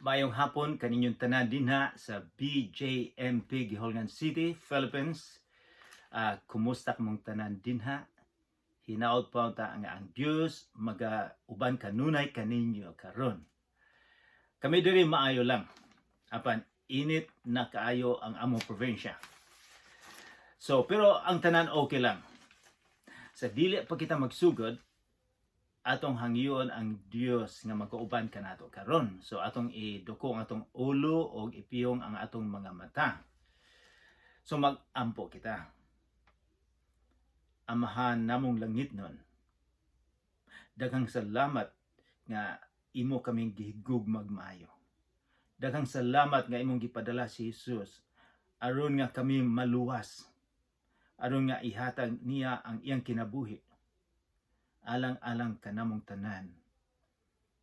Mayong hapon kaninyong tanan dinha sa BJMP Giholngan City, Philippines. Kumusta mong tanan dinha? Hinaot pa ta nga ang Dios magauban kanunay kaninyo karon. Kami diri maayo lang. Apan init na kaayo ang among probinsya. So pero ang tanan okay lang. Sa dili pa kita magsugod, atong hangyon ang Dios nga magkauban kanato karon. So atong iduko ang atong ulo o ipiyong ang atong mga mata. So magampo kita. Amahan namong langit nun. Daghang salamat nga imo kaming gihigugmag maayo. Daghang salamat nga imong gipadala si Jesus aron nga kami maluwas. Aron nga ihatag niya ang iyang kinabuhi alang-alang kanamong tanan.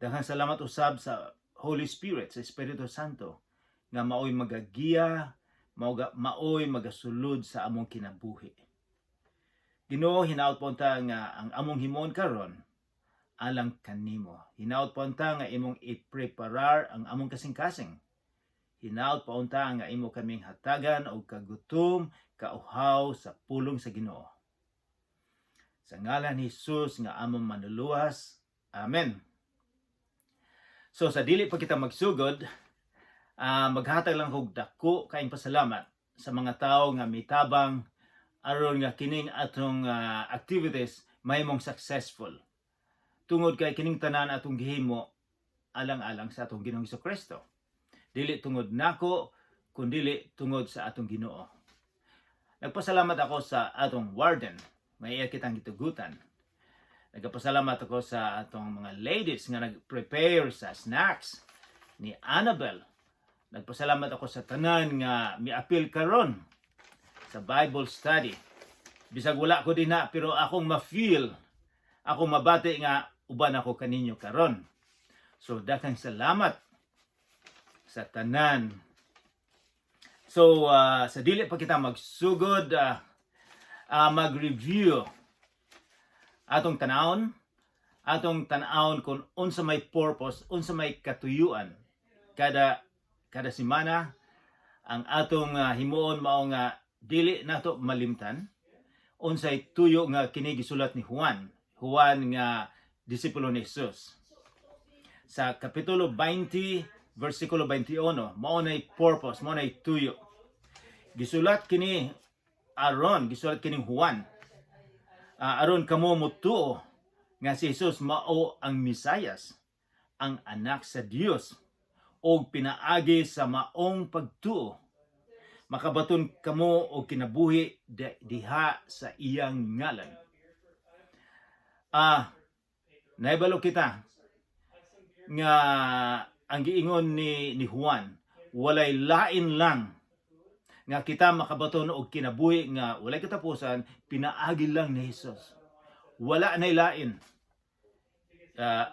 Daghang salamat usab sa Holy Spirit, sa Espiritu Santo, nga maoy magagiya, maoy magasulod sa among kinabuhi. Ginoo, hinaot po ta nga ang among himon karon alang kanimo. Hinaot po ta nga imong i-preparar ang among kasing-kasing. Hinaot po ta nga imo kaming hatagan og kagutom, kauhaw sa pulong sa Ginoo. Sa ngalan ni Jesus nga among manuluwas. Amen. So sa dili pa kita magsugod, maghatag lang kog dako kaayong pasalamat sa mga tawo nga mitabang aron nga kining atong activities mahimong successful. Tungod kay kining tanan atong gihimo alang-alang sa atong Ginoong Kristo. Dili tungod nako, kundi tungod sa atong Ginoo. Nagpasalamat ako sa atong warden. May kitang gitugutan. Nagpasalamat ako sa atong mga ladies nga nag-prepare sa snacks ni Annabel. Nagpasalamat ako sa tanan nga miapil karon sa Bible study. Bisag wala ko din na, pero akong ma-feel, akong mabati nga uban ako kaninyo karon. So daghang salamat sa tanan. So sa dili pa kita magsugod, mag-review atong tanawon kung unsa may purpose, unsa may katuyuan kada semana. Ang atong himuon mao nga dili nato malimtan unsay tuyo nga kini gisulat ni Juan nga disipulo ni Jesus. Sa kapitulo 20 versikulo 21 mao nay purpose, mao nay tuyo. Gisulat kini Juan aron kamo mutuo nga si Jesus mao ang Misayas, ang anak sa Dios, og pinaagi sa maong pagtuo. Makabaton kamo og kinabuhi diha sa iyang ngalan. Naibalo kita nga ang giingon ni Juan, walay lain lang nga kita makabaton og kinabuhi nga walay katapusan, pinaagi lang ni Jesus. Wala nay lain.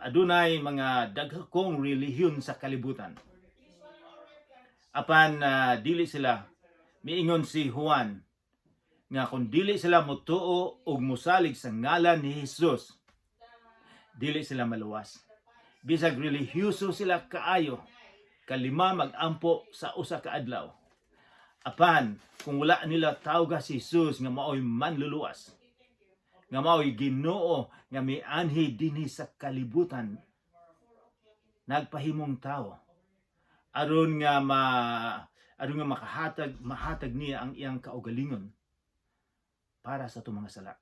Adunay mga daghakong relihiyon sa kalibutan. Apan dili sila, miingon si Juan nga kung dili sila mutuo og musalig sa ngalan ni Jesus, dili sila maluwas. Bisag relihiyoso sila kaayo, kalima magampo sa usa ka adlaw. Apan kung wala nila tawga si Jesus nga maoy manluluwas, nga maoy Ginoo nga mianhi dinhi sa kalibutan, nagpahimong tao aron nga mahatag niya ang iyang kaugalingon para sa itong mga sala.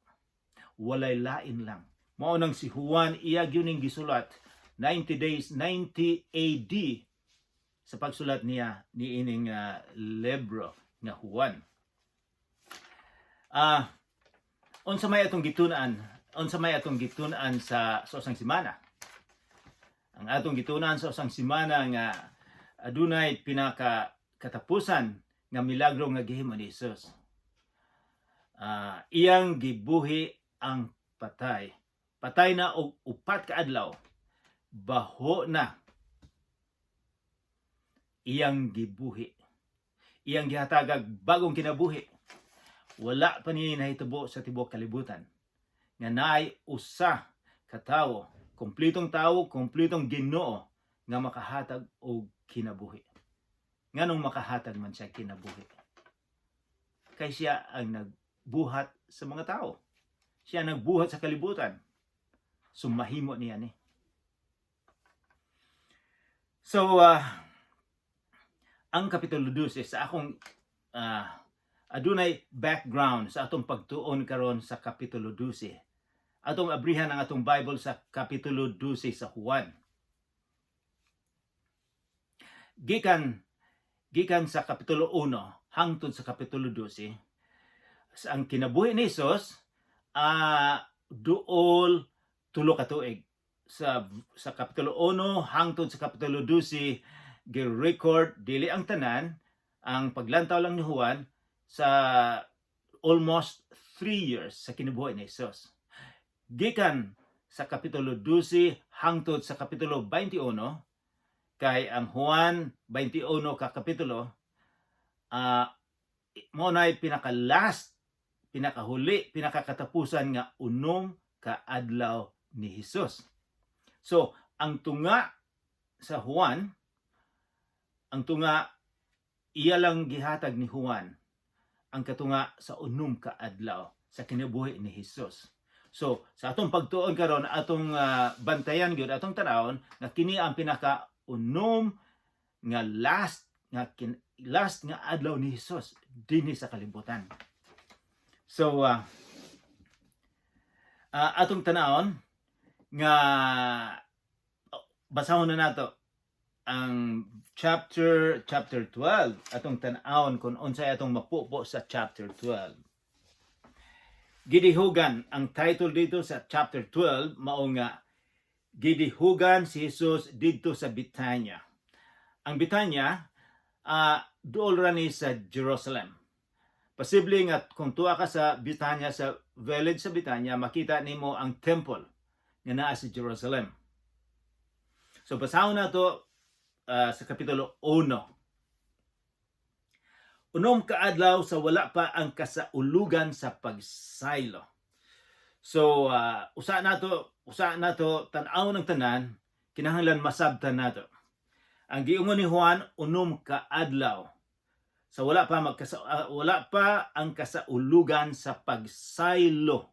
Walay lain lang. Mao nang si Juan iya gyuning gisulat 90 AD sa pagsulat niya ni ining libro nga Juan. Unsa may atong gitunan sa usang semana. Ang atong gitunan sa usang semana nga adunay pinakatapusan nga milagro nga gihimo ni Jesus. Iyang gibuhi ang patay. Patay na og 4 ka adlaw. Baho na. Iyang gibuhi. Iyang gihatagag bagong kinabuhi. Wala pa ni nahitabo sa tibuok kalibutan nga naay usa ka tawo, kumplitong Ginoo nga makahatag og kinabuhi. Nganong makahatag man siya kinabuhi? Kay siya ang nagbuhat sa mga tao. Siya nagbuhat sa kalibutan. So mahimo niya ni. So ang kapitulo 12 sa akong adunay background sa atong pagtuon karon sa kapitulo 12. Atong abrihan ang atong Bible sa kapitulo 12 sa Juan. Gikan sa kapitulo 1 hangtod sa kapitulo 12, ang kinabuhi ni Hesus duol tulo ka tuig. Sa kapitulo 1 hangtod sa kapitulo 12 gi-record dili ang tanan, ang paglantaw lang ni Juan sa almost 3 years sa kinabuhi ni Hesus. Gikan sa kapitulo 12 hangtod sa kapitulo 21, kay ang Juan 21 ka kapitulo mo nay pinakahuli, pinakakatapusan nga unom ka adlaw ni Hesus. So, ang tunga sa Juan, ang tunga iya lang gihatag ni Juan ang katunga sa unom ka adlaw sa kinabuhi ni Hesus. So, sa atong pagtuon karon, atong bantayan gyud, atong tanawon nga kini ang pinaka-unom nga last nga adlaw ni Hesus dinhi sa kalibutan. So atong tanawon nga basahon na nato ang chapter 12. Atong tan-awon kung unsay atong mapupo sa chapter 12. Gidihugan, ang title dito sa chapter 12 mao nga gidihugan si Hesus didto sa Betania. Ang Betania duol ra ni sa Jerusalem. Posible nga kung tuwa ka sa Betania, sa village sa Betania, makita nimo ang temple nga naa sa Jerusalem. So basahon na to sa kapitulo 1. Unom ka adlaw sa wala pa ang kasaulugan sa pagsaylo. So usa nato tan-aw ng tanan, kinahanglan masabtan nato. Ang giingon ni Juan, unom ka adlaw sa wala pa ang kasaulugan sa pagsaylo.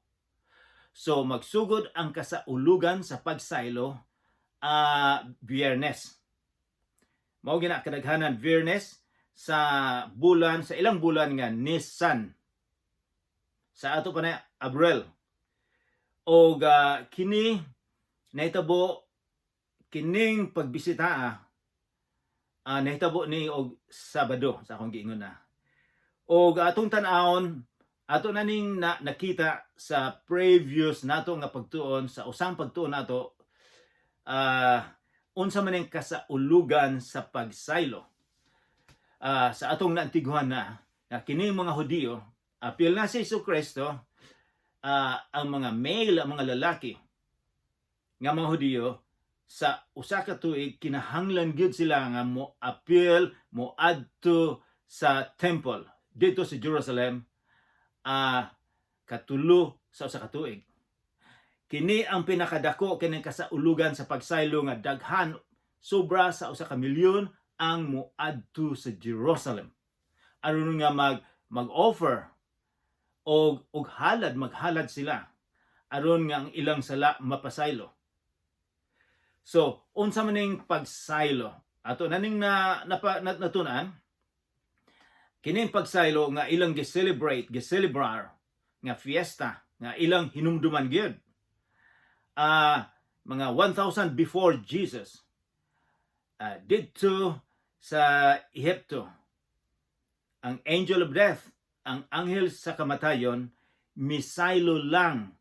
So magsugod ang kasaulugan sa pagsaylo Biyernes. Mao gina kadaghanan Biyernes sa ilang bulan nga Nisan. Sa ato pa na Abril. O kini nahitabo kining pagbisita nahitabo ni og Sabado sa akong giingon na. O atong tan-awon, ato na ning nakita sa previous nato nga pagtuon, sa usang pagtuon nato, unsa man ang kasaulugan sa pagsaylo. Sa atong naantiguhan na kini mga Hudiyo, apil na si Jesucristo, ang mga male, ang mga lalaki nga mga Hudiyo, sa usa ka tuig kinahanglan gyud sila nga mo adto sa temple dito sa Jerusalem katulo sa usa ka tuig. Kini ang pinakadako kining kasaulugan sa pagsaylo nga daghan sobra sa usa ka milyon ang moadto sa Jerusalem aron nga mag-offer og maghalad sila aron nga ang ilang sala mapasaylo. So, unsa man ning pagsaylo? Ato na ning natunan, kining pagsaylo nga ilang gicelebrar nga fiesta, nga ilang hinumduman gyud. Mga 1,000 before Jesus, didto sa Ehipto, ang angel of death, ang anghel sa kamatayon, misaylo lang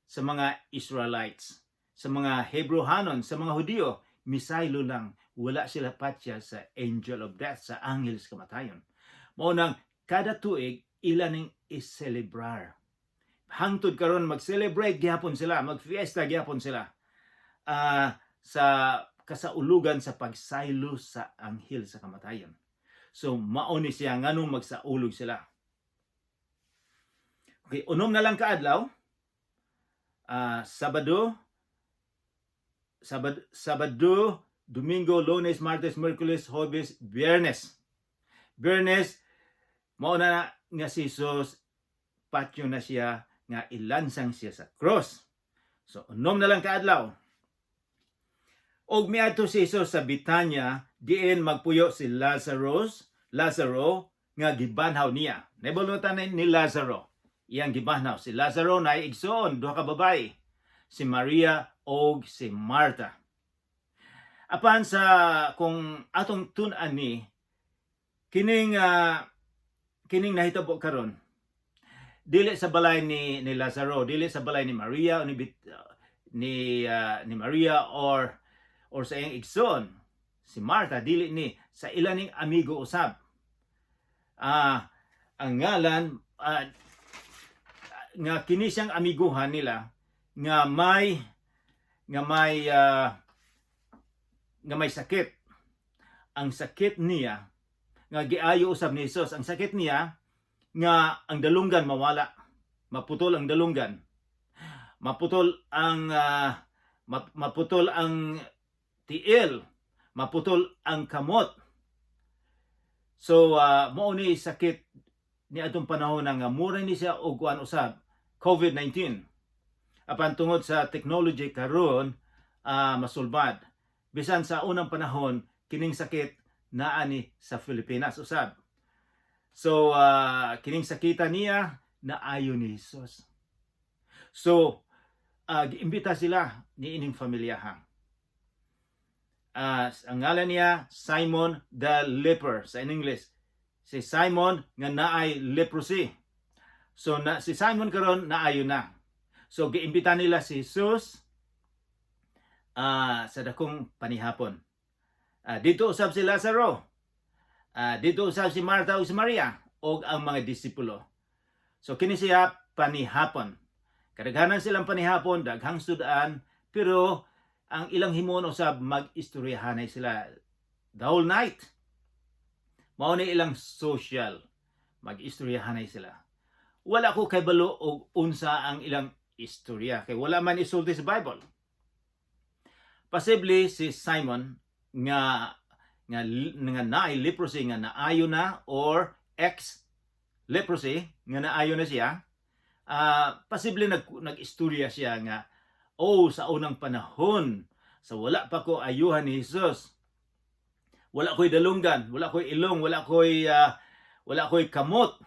sa mga Israelites. Sa mga Hebrehanon, sa mga Hudiyo, misaylo lang. Wala sila patya sa angel of death, sa anghel sa kamatayon. Mao nang kada tuig ila ning i-celebrar. Hangtod karon mag-celebrate gyapon sila, mag-fiesta gyapon sila. Sa kasaulugan sa pagsaylo sa anghel sa kamatayon. So mao ni siya nganong magsaulog sila. Okay, unom na lang ka adlaw. Sabado Domingo, Lunes, Martes, Miyerkules, Huwebes, Biyernes. Biyernes mao na nga si Jesus patyo na siya nga ilansang siya sa cross. So unom na lang kaadlaw. Og miadto si Jesus sa Betania diin magpuyo si Lazaro nga gibanhaw niya. Naibulutan ni Lazaro. Iyang gibanhaw. Si Lazaro na igsoon, duha ka babae. Si Maria og si Marta. Apan sa kung atong tun-an ni kining nahitabo karon dili sa balay ni Lazaro, dili sa balay ni Maria o ni Maria or sa iyang igsoon si Marta, dili ni sa ilaning amigo usab. Ang ngalan nga kini siyang amiguhan nila nga may sakit. Ang sakit niya nga giayo usab ni Jesus. Ang sakit niya nga ang dalunggan mawala. Maputol ang dalunggan. Maputol ang tiil. Maputol ang kamot. So mao ni sakit ni atong panahon nga mura ni siya og kuan usab COVID-19. Apan tungod sa technology karon masulbad. Bisan sa unang panahon kining sakit naa ni sa Pilipinas usab. So kining sakita niya naayo ni Jesus. So giimbita sila ni ining pamilyahan. Ang ngalan niya Simon the leper sa English. Si Simon nga naay leprosy. So si Simon karon naayo na. So giimbita nila si Jesus sa dakong panihapon. Dito usab si Lazaro. Dito usab si Marta o si Maria o ang mga disipulo. So kini siya panihapon. Kadaghanan silang panihapon, daghang sudaan, pero ang ilang himon usab mag-istoryahanay sila the whole night. Mao ni ilang social. Mag-istoryahanay sila. Wala ko kay balo og unsa ang ilang istorya kay wala man isulti sa Bible. Possibly si Simon nga naay leprosy nga naayo na or ex leprosy nga naayo na siya. Possibly nag-istorya siya nga sa unang panahon sa wala pa ko ayuhan ni Jesus. Wala ko'y dalunggan, wala ko'y ilong, wala ko'y kamot.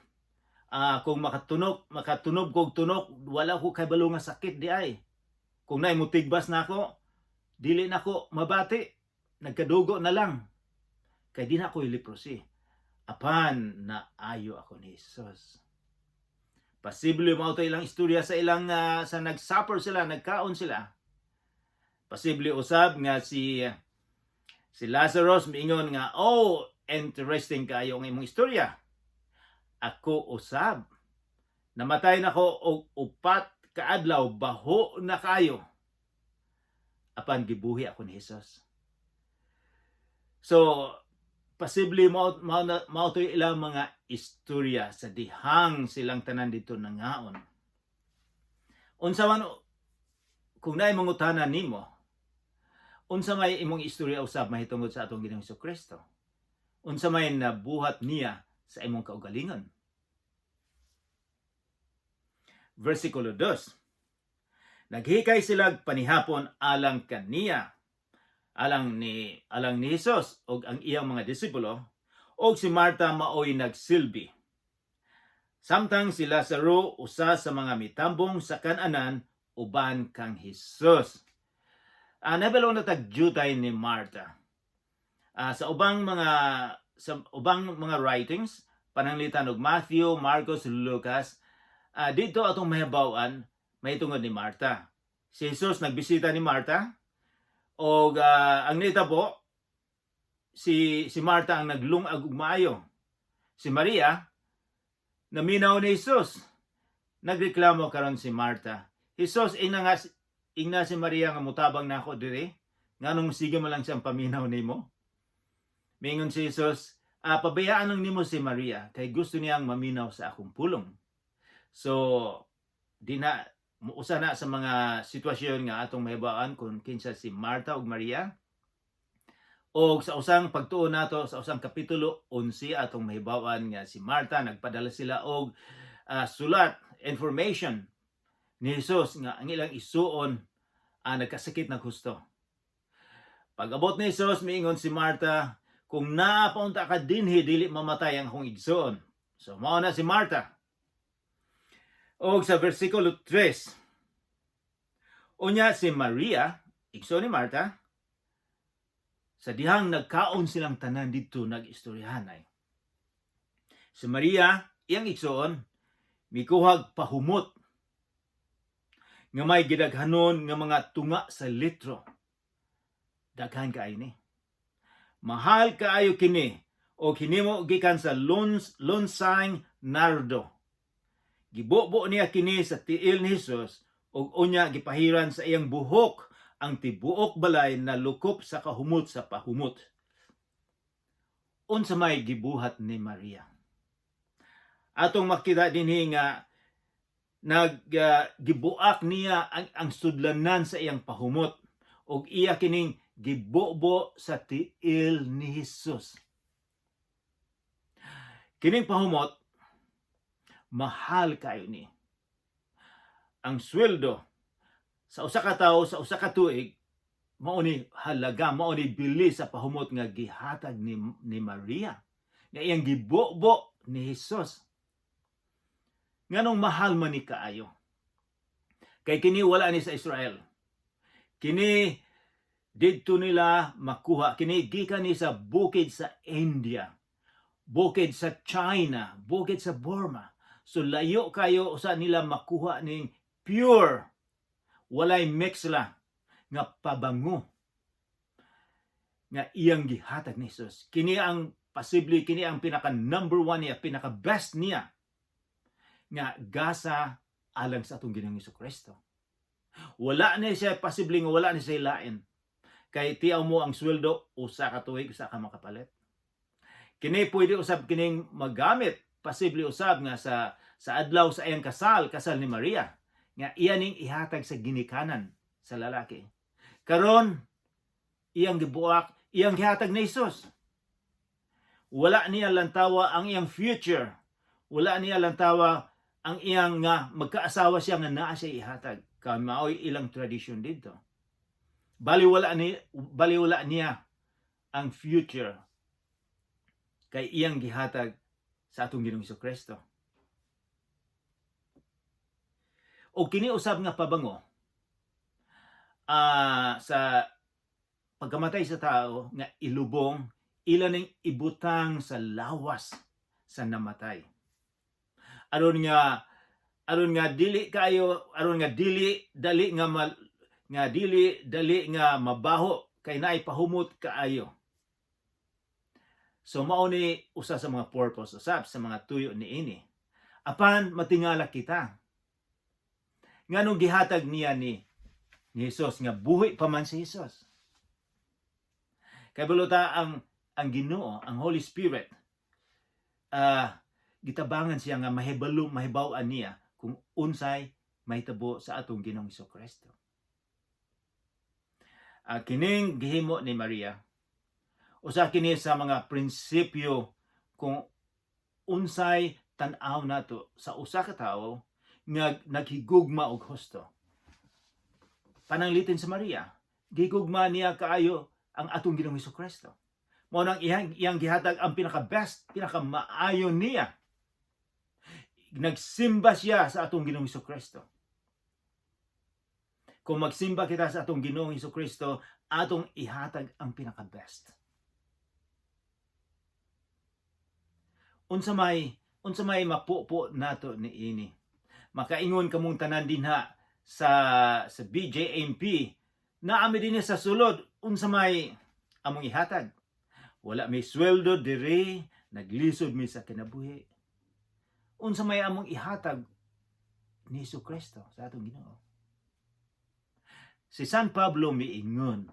Kung makatunog kog tunok, wala ko kay balo nga sakit di ay. Kung naay mutigbas na ako, dili na ko mabati, nagkadugo na lang. Kay di na ko'y leprosy. Apan naayo ako ni Jesus. Posible mao to ilang istorya sa ilang sa nag-supper sila, nagkaon sila. Posible usab nga si Lazarus miingon nga, interesting kayo ang imong istorya. Ako usab. Namatay na ko og 4 kaadlaw, baho na kayo. Apan gibuhi ako ni Jesus. So, posible mao to ilang mga istorya sa dihang silang tanan dito nangaon. Unsa man kung naay mangutanan nimo, unsa may imong istorya usab mahitungod sa atong Ginoong Jesucristo? Unsa may nabuhat niya sa imong kaugalingon? Versikulo 2. Naghikay sila panihapon alang kaniya, alang ni Jesus og ang iyang mga disipulo, og si Marta maoy nagsilbi. Samtang si Lazaro usa sa mga mitambong sa kananan uban kang Jesus. Nabalo na tagjutay ni Marta. Sa ubang mga writings, pananglitan og Matthew, Marcos, Lucas, dito atong mahibaw-an mahitungod ni Marta. Si Jesus nagbisita ni Marta og ang nitabo si Marta ang naglungag og maayo. Si Maria naminaw ni Jesus. Nagreklamo karon si Marta. Jesus ingna si Maria nga mutabang nako diri. Nganong sige mo lang siyang paminaw nimo? Mingon si Jesus, pabayaan lang nimo si Maria kay gusto niyang maminaw sa akong pulong. So, usa na sa mga sitwasyon nga atong mahibawaan kung kinsa si Marta ug Maria. O sa usang pagtuon nato sa usang kapitulo 11 atong mahibawan nga si Marta nagpadala sila og sulat information ni Jesus nga ang ilang isuon nagkasakit ng husto. Pag-abot ni Jesus miingon si Marta, kung napaunta ka dinhi dili mamatay ang akong igsoon. So mao na si Marta. Og sa versikulo 3, unya si Maria, igsoon ni Marta, sa dihang nagkaon silang tanan dito nag-istoryahanay. Si Maria, iyang igsoon, mikuhag pahumot nga may gidaghanon nga mga tunga sa litro. Daghan kaayo ni. Mahal kaayo kini o hinimo gikan sa lonsang nardo. Gibubo niya kini sa tiil ni Jesus ug unya gipahiran sa iyang buhok ang tibuok balay na lukop sa kahumot sa pahumot. Unsa may gibuhat ni Maria? Atong makita dinhi nga gibuak niya ang sudlanan sa iyang pahumot ug iya kining gibobo sa tiil ni Jesus. Kining pahumot mahal kayo ni. Ang sweldo sa usa ka tawo sa usa ka tuig mao ni halaga, mao ni bili sa pahumot nga gihatag ni Maria nga iyang gibobo ni Jesus. Nganong mahal man ni kaayo? Kay kini wala ni sa Israel. Kini didto nila makuha, kini gikan ni sa bukid sa India, bukid sa China, bukid sa Burma. So layo kayo usa nila makuha ning pure, walay mix la nga pabango nga iyang gihatag ni Jesus. Kini ang posible, kini ang pinaka number 1 niya, pinaka best niya nga gasa alang sa atong Ginoong Jesucristo. Wala ni siya posible nga wala ni siya lain. Kay tiyaw mo ang sweldo usa ka tuig usa ka makapalit. Kini pwede usab kining magamit, posible usab nga sa adlaw sa iyang kasal ni Maria nga iya ning ihatag sa ginikanan sa lalaki. Karon iyang gibuak, iyang gihatag ni Jesus. Wala niya lantawa ang iyang future. Wala niya lantawa ang iyang nga magkaasawa siya nga naa siya ihatag. Kay maoy ilang tradisyon dito. Baliwala niya ang future kay iyang gihatag sa atong Ginoong Jesucristo. O kini usab nga pabango sa pagkamatay sa tao nga ilubong ila ning ibutang sa lawas sa namatay. Aron nga dili dali nga mabaho kay naay pahumot kaayo. So mao ni usa sa mga purpose usab sa mga tuyo niini. Apan matingala kita. Nganong gihatag niya ni Jesus nga buhi pa man si Jesus. Kay buluta ang Ginoo, ang Holy Spirit, gitabangan siya nga mahibaw-an niya kung unsay mahitabo sa atong Ginoong Jesucristo. Kining gihimo ni Maria, usa kini sa mga prinsipyo kung unsay tan-aw nato sa usa ka tawo nga naghigugma og husto. Pananglitin sa Maria, gigugma niya kaayo ang atong Ginoong Jesucristo. Mao nang iyang gihatag ang pinaka-best, pinaka-maayo niya. Nagsimba siya sa atong Ginoong Jesucristo. Kung magsimba kita sa atong Ginoong Jesucristo, atong ihatag ang pinaka-best. Unsa may mapupo nato niini. Makaingon kamong tanan dinha sa BJMP na ami dinhi sa sulod unsa may among ihatag. Wala may sweldo diri, naglisod mi sa kinabuhi. Unsa may among ihatag ni Jesucristo sa atong Ginoo. Si San Pablo miingon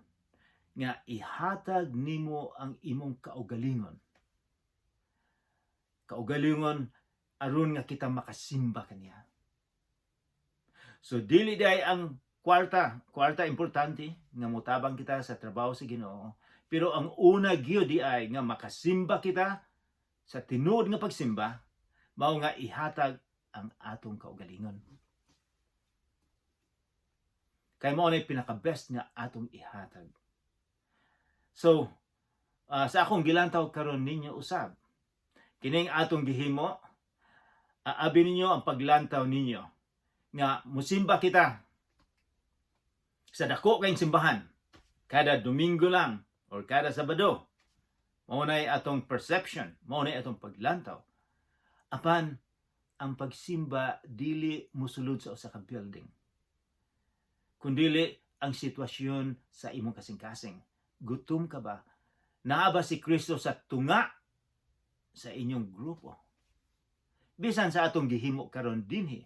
nga ihatag nimo ang imong kaugalingon. Kaugalingon aron nga kita makasimba kaniya. So dili day ang kwarta importante nga motabang kita sa trabaho sa Ginoo, Pero ang una gyud di ay nga makasimba kita sa tinuod nga pagsimba, mao nga ihatag ang atong kaugalingon. Kay mao na pinaka-best nga atong ihatag. So, sa akong gilantaw karon ninyo usab, kining atong gihimo, aabi ninyo ang paglantaw ninyo nga musimba kita sa dako kayong simbahan kada Domingo lang or kada Sabado. Mao nay atong perception, mao nay atong paglantaw. Apan ang pagsimba dili mosulod sa usa ka building, kundili ang sitwasyon sa imong kasing-kasing. Gutom ka ba? Naa ba si Kristo sa tunga sa inyong grupo? Bisan sa atong gihimo karon dinhi,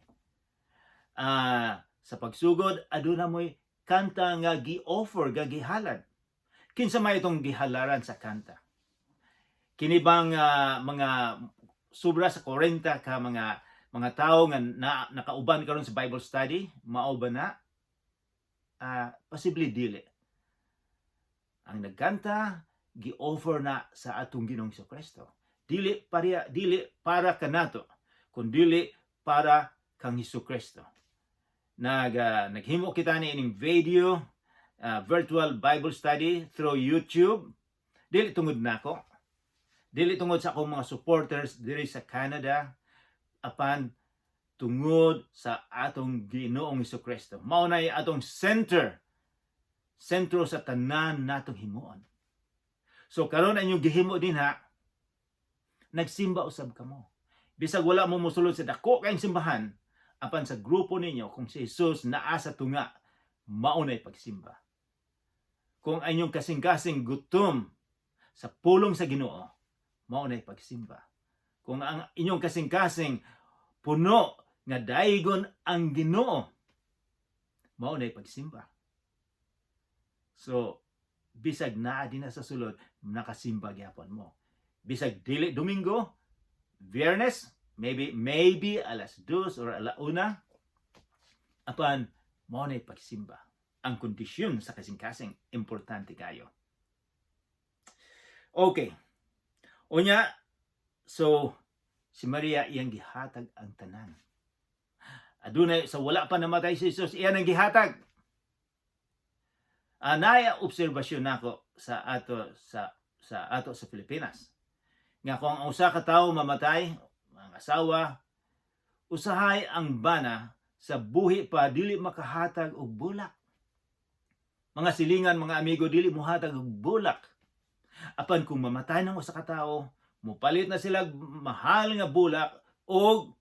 sa pagsugod aduna mo'y kanta nga gi-offer, gihalad. Kinsa may itong gihalaran sa kanta? Kini bang mga sobra sa 40 ka mga tawo nga nakauban karon sa Bible study, mao ba na? Posible dili. Ang nagkanta gi-offer na sa atong Ginoong Kristo. Dili para kanato, kundi para kang Kristo. Naghimo kita ni ining video, virtual Bible study through YouTube. Dili tungod nako, dili tungod sa akong mga supporters diri sa Canada, apan tungod sa atong Ginoong Kristo. Mao na atong sentro sa tanan natong himuon. So karon ang inyong gihimo din ha, nagsimba usab kamo. Bisag wala mo mosulod sa dako kayong simbahan, apan sa grupo ninyo kung si Jesus naa sa tunga, mao nay pagsimba. Kung ang inyong kasing-kasing gutom sa pulong sa Ginoo, mao nay pagsimba. Kung ang inyong kasing-kasing puno nga daygon ang Ginoo, mao nay pagsimba. So, bisag naa din na sa sulod, nakasimba gyapon mo. Bisag dili Domingo, Viernes, maybe alas 2 or alauna, apan mao nay pagsimba. Ang kondisyon sa kasing-kasing importante kayo. Okay. Unya, so si Maria iyang gihatag ang tanan. Adunay sa wala pa namatay si Jesus, iyan ang gihatag. Naya obserbasyon nako sa ato sa Pilipinas. Nga kung ang usa ka tawo mamatay, ang asawa, usahay ang bana sa buhi pa dili makahatag og bulak. Mga silingan, mga amigo, dili mohatag og bulak. Apan kung mamatay ng usa ka tawo, mupalit na sila mahal nga bulak og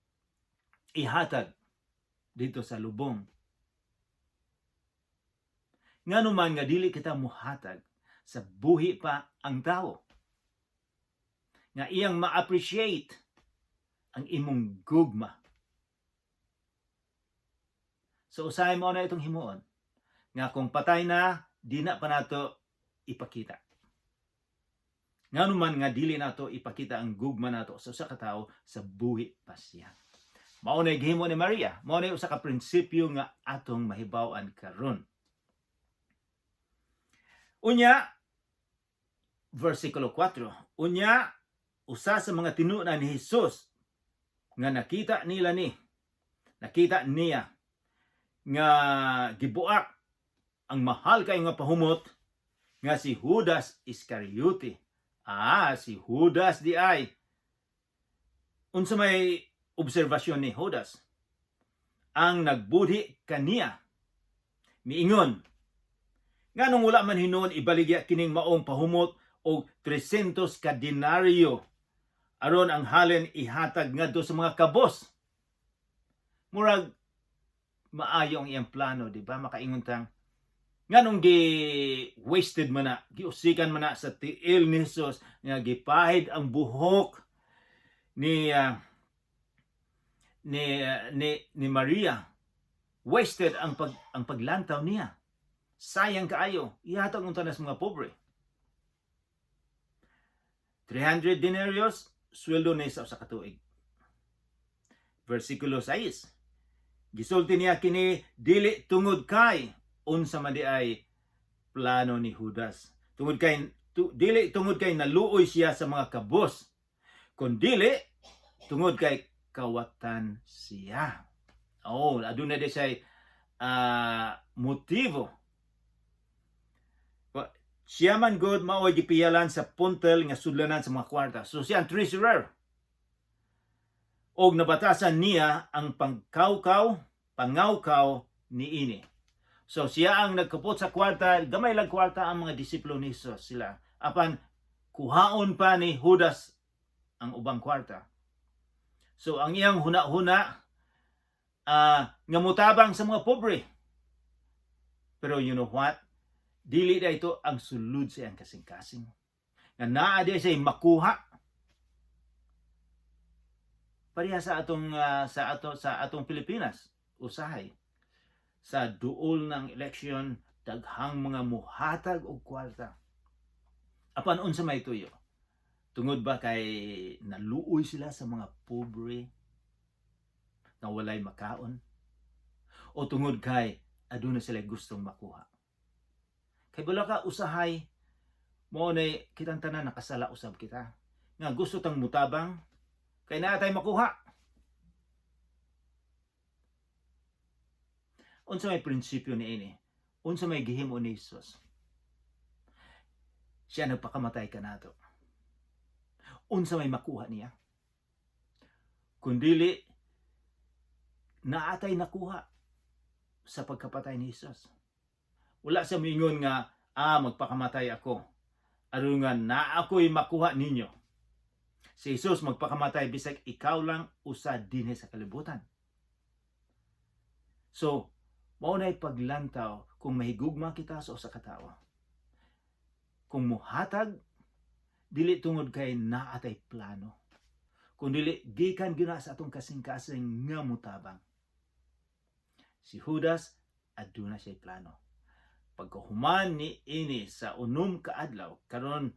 ihatag dito sa lubong. Nganuman nga dili kita muhatag sa buhi pa ang tawo, nga iyang ma-appreciate ang imong gugma. So usahay mo na itong himuon, nga kung patay na, di na pa nato ipakita. Nganuman nga dili nato ipakita ang gugma nato sa usa ka tawo sa buhi pa siya. Mao na gihimo ni Maria, mao na usa ka prinsipyo nga atong mahibaw-an karon. Unya, versikulo 4. Unya, usa sa mga tinunan ni Jesus nga nakita niya nga gibuak ang mahal kay nga pahumot nga si Judas Iscariote. Si Judas di ay. Unsa may obserbasyon ni Judas? Ang nagbudhi kaniya miingon, nganong wala man hinuon ibaligya kining maong pahumot og 300 ka denaryo aron ang halin ihatag ngadto sa mga kabos. Murag maayo ang iyang plano, di ba? Makaingon tang nganong wasted man na, giusikan man na sa tiil ni Jesus nga gipahid ang buhok ni Maria. Wasted ang paglantaw niya. Sayang kaayo, ihatag unta na sa mga pobre. 300 denarios, sweldo ni sa usa ka tuig. Versikulo 6. Gisulti niya kini dili tungod kay unsa man di ay plano ni Judas. Tungod kay dili tungod kay naluoy siya sa mga kabos, kundili tungod kay kawatan siya. Oh, aduna di siya motibo. Siya man god mao'y gipiyalan sa puntel nga sudlanan sa mga kwarta. So siya ang treasurer. Og nabatasan niya ang pangawkaw niini. So siya ang nagkapot sa kwarta, gamay lang kwarta ang mga disipulo ni Jesus sila. Apan kuhaon pa ni Judas ang ubang kwarta. So ang iyang huna-huna nga mutabang sa mga pobre. Pero you know what? Dili na ito ang sulod sa iyang kasing-kasing. Nga naa di siya makuha. Pareha sa atong Pilipinas, usahay. Sa duol ng eleksyon, daghang mga muhatag og kwarta. Apan unsa may tuyo? Tungod ba kay naluoy sila sa mga pobre na walay makaon? O tungod kay aduna sila gustong makuha? Kay bala ka usahay mo na kitang tanan nakasala usab kita. Nga gusto tang mutabang kay naa tay makuha. Unsa may prinsipyo niini? Unsa may gihimo ni Jesus? Siya nagpakamatay kanato. Unsa may makuha niya? Kundili naatay nakuha sa pagkapatay ni Jesus. Wala sa mingon nga, magpakamatay ako. Aron nga na ako'y makuha ninyo. Si Jesus magpakamatay bisag ikaw lang usa dinhi sa kalibutan. So, mao na'y paglantaw kung mahigugma kita sa usa ka tawo. Kung muhatag, dili tungod kay naatay plano. Kung dili gikan gina sa atong kasing-kasing nga mutabang. Si Judas aduna siya plano. Pagkahuman ni ini sa unom ka adlaw karon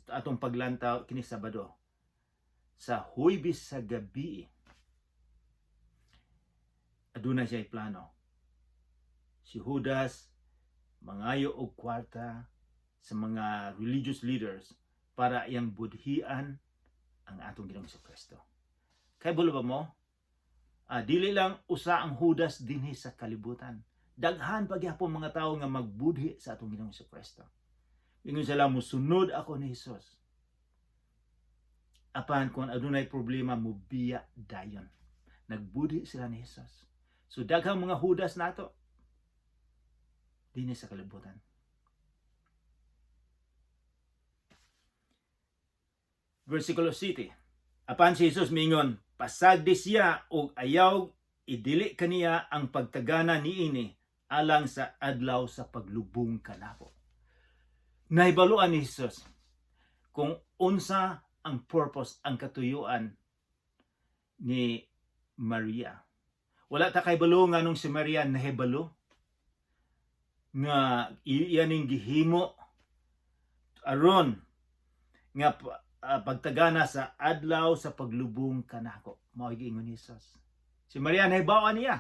atong paglantaw kini Sabado sa Huwebes sa gabi aduna siya plano. Si Judas mangayo og kwarta sa mga religious leaders para iyang budhian ang atong Ginoong Kristo. Kay bulo ba mo? Dili lang usa ang Judas dinhi sa kalibutan. Daghan pagyapon mga tao nga magbudhi sa atong Ginoong Kristo. Ingon sila musunod ako ni Jesus. Apan kung adunay problema mubiya dayon. Nagbudhi sila ni Jesus. So daghang mga Judas nato dinhi sa kalibutan. Versikulo 7. Apan si Jesus mingon, pasagdi siya og ayaw idili kaniya ang pagtagana niini alang sa adlaw sa paglubong kanako. Nahibaluan ni Jesus kung unsa ang purpose, ang katuyuan ni Maria. Wala ta kay balo nga nung si Maria nahibalo nga iyaning gihimo aron nga pagtagana sa adlaw sa paglubong kanako. Mao giingon ni Jesus. Si Maria nahibawan niya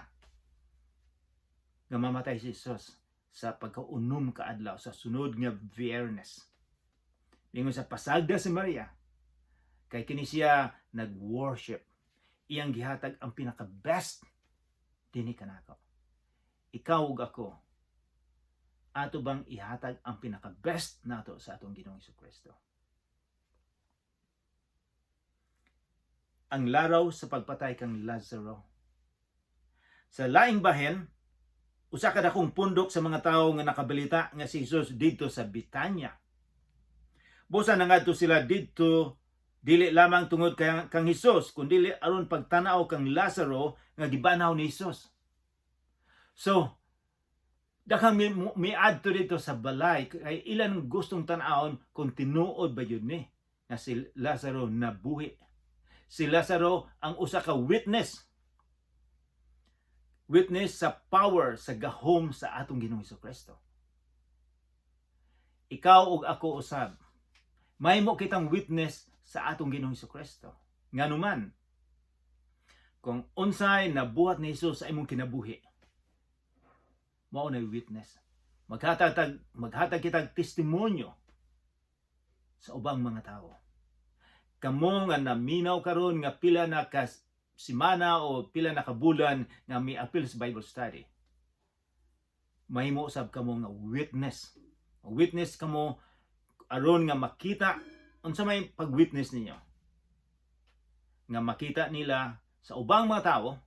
nga mamatay si Jesus sa pagkaunom ka adlaw sa sunod nga Biyernes. Ingon sa pasagda si Maria kay kini siya nag-worship. Iyang gihatag ang pinaka-best dinhi kanako. Ikaw ug ako ato bang ihatag ang pinaka-best nato sa atong Ginoong Kristo? Ang laraw sa pagpatay kang Lazaro. Sa laing bahin, usa ka dakong pundok sa mga tawo nga nakabalita nga si Jesus didto sa Betania. Busa na ngadto sila didto dili lamang tungod kang Jesus, kundi aron pagtanaw kang Lazaro nga gibanaw ni Jesus. So, daghang miadto dito sa balay kay ilan gustong tan-awon kung tinuod ba yun ni nga si Lazaro nabuhi. Si Lazaro ang usa ka witness sa power, sa gahom sa atong Ginoong Kristo. Ikaw ug ako usab, mahimo kitang witness sa atong Ginoong Kristo. Nganuman, kung unsay nabuhat ni Jesus sa imong kinabuhi, mao na witness. Maghatag kitag testimonyo sa ubang mga tao. Kamo nga naminaw karon nga pila na ka simana o pila na ka bulan nga miapil sa Bible study. Mahimo usab kamo nga witness. Witness kamo aron nga makita unsa may pag-witness ninyo. Nga makita nila sa ubang mga tao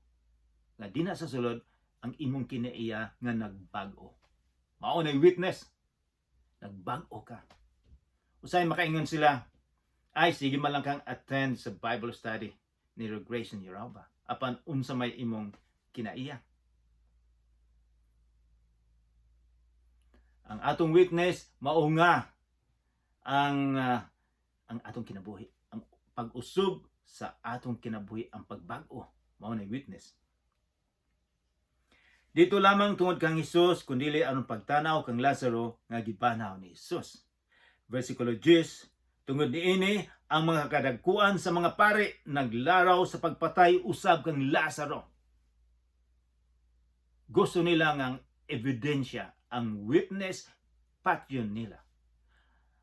nga di na sa sulod ang imong kinaiya nga nagbago. Mao na witness. Nagbago ka. Usay makaingon sila, ay sige man lang kang attend sa Bible study ni Grayson Yuraba apan unsa may imong kinaiya. Ang atong witness mao nga ang atong kinabuhi, ang pag-usub sa atong kinabuhi, ang pagbago mao na witness. Dito lamang tungod kang Hesus kundili aron pagtanaw kang Lazaro nga gibanaw ni Hesus. Versikulo 10, tungod niini ang mga kadagkuan sa mga pari naglaraw sa pagpatay usab kang Lazaro. Gusto nila ngang ebidensya, ang witness patyon nila.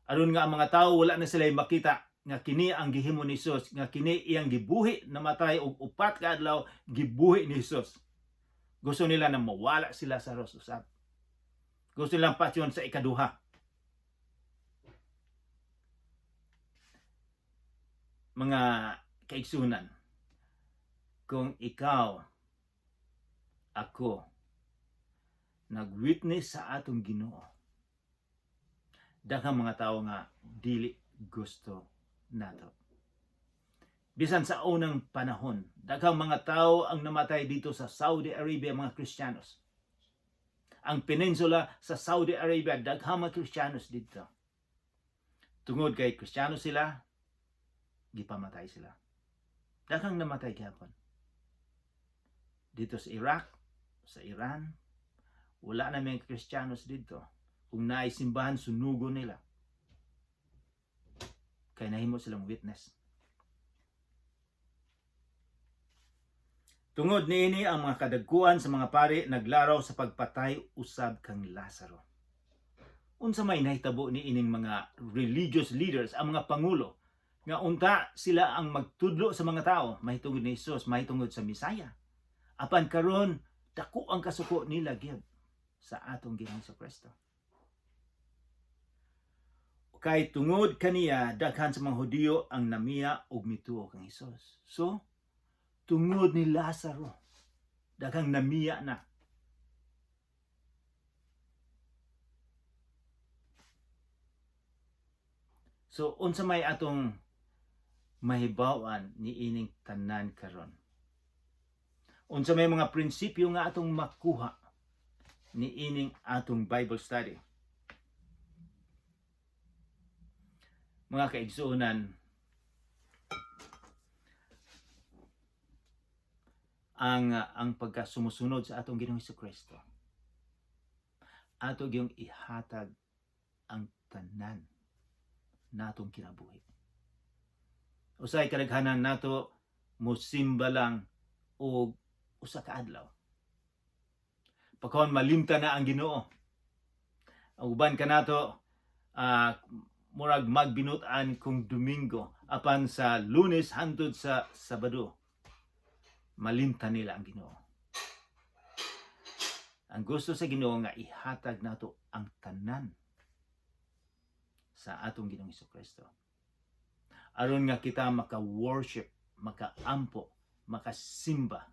Aron nga ang mga tao wala na sila makita nga kini ang gihimo ni Hesus, nga kini iyang gibuhi, namatay og 4 ka adlaw gibuhi ni Hesus. Gusto nila na mawala si Lazaro usab. Gusto nilang patyon sa ikaduha. Mga kaigsunan, kung ikaw, ako, nag-witness sa atong Ginoo, daghang mga tao nga dili gusto nato. Bisan sa unang panahon, daghang mga tao ang namatay dito sa Saudi Arabia, mga Kristiyanos. Ang peninsula sa Saudi Arabia, daghang mga Kristiyanos dito. Tungod kay Kristiyano sila, gipamatay sila. Daghang namatay gyapon. Dito sa Iraq, sa Iran, wala na mga Kristiyanos dito. Kung naisimbahan, sunugo nila. Kaya nahimo silang witness. Tungod niini ang mga kadagkuan sa mga pari naglaraw sa pagpatay usab kang Lazaro. Unsa may nahitabo ni ining mga religious leaders, ang mga pangulo, nga unta sila ang magtudlo sa mga tao, mahitungod ni Hesus, mahitungod sa Misaya. Apan karon dako ang kasuko nila gyud sa atong Ginoong Kristo. Kay tungod kaniya daghan sa mga Hudiyo ang namiya og mituo kang Hesus. So tungod ni Lazaro, daghang namiya na. So unsa may atong mahibaw-an ni ining tanan karon? Unsa may mga prinsipyo nga atong makuha ni ining atong Bible study? Mga kaigsuonan, ang pagkasumusunod sa atong Ginoong Kristo, ato gyung ihatag ang tanan natong kinabuhi. Usay kadaghanan nato mosimba lang og usa ka adlaw. Pagkon malimta na ang Ginoo. Ang uban kanato murag magbinutan kung Domingo apan sa Lunes hangtod sa Sabado malimta nila ang Ginoo. Ang gusto sa Ginoo nga ihatag nato ang tanan sa atong Ginoong Kristo. Aron nga kita maka-worship, maka-ampo, makasimba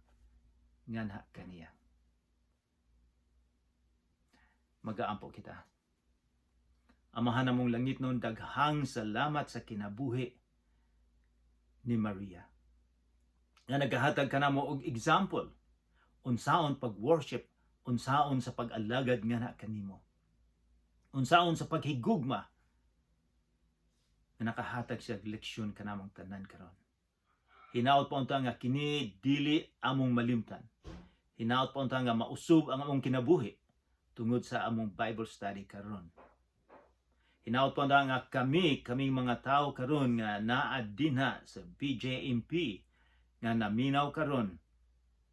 nganha kaniya. Mag-aampo kita. Amahan namong langit noon, daghang salamat sa kinabuhi ni Maria. Nga nagahatag ka na mo og example, unsaon pag-worship, unsaon sa pag-alagad nga na kanimo. Unsaon sa paghigugma, na nakahatag siya leksyon ka namang tanan karon. Hinaot pa unta nga kini dili among malimtan. Hinaot pa unta nga mausub ang among kinabuhi tungod sa among Bible study karon. Hinaot pa unta nga kaming mga tao karon nga naa dinha sa BJMP nga naminaw karon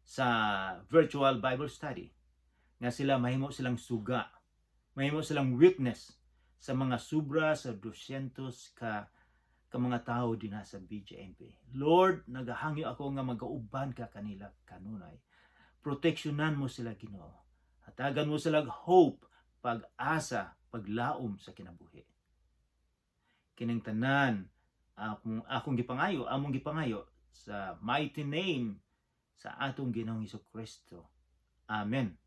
sa virtual Bible study nga sila mahimo silang suga, mahimo silang witness sa mga sobra sa 200 ka mga tao din sa BJMP. Lord, nagahangyo ako nga magauban ka kanila kanunay. Proteksyonan mo sila, Ginoo. Hatagan mo sila hope, pag-asa, paglaom sa kinabuhi. Kining tanan akong gipangayo, among gipangayo sa mighty name sa atong Ginoong Hesukristo. Amen.